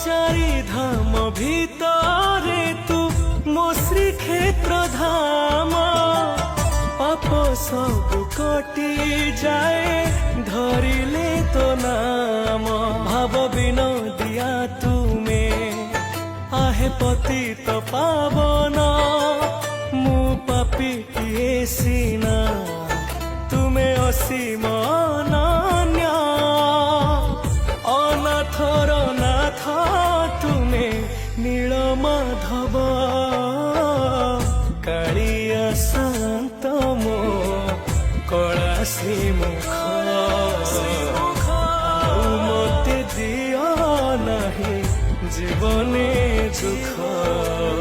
চারি ধাম ভিতরে তু মো শ্রীক্ষেত্র ধাম পাপ সবু কটি যায় ধরিলে তো নাম ভাব বিনোদিয়া তুমে आहे पतित पावन मु पापीटिए सीना तुमे असीम अनन्य अनाथर नाथ तुमे नीलमाधव कालिया शांत मो कला श्रीमुख मते दिया नहीं जीवने दुख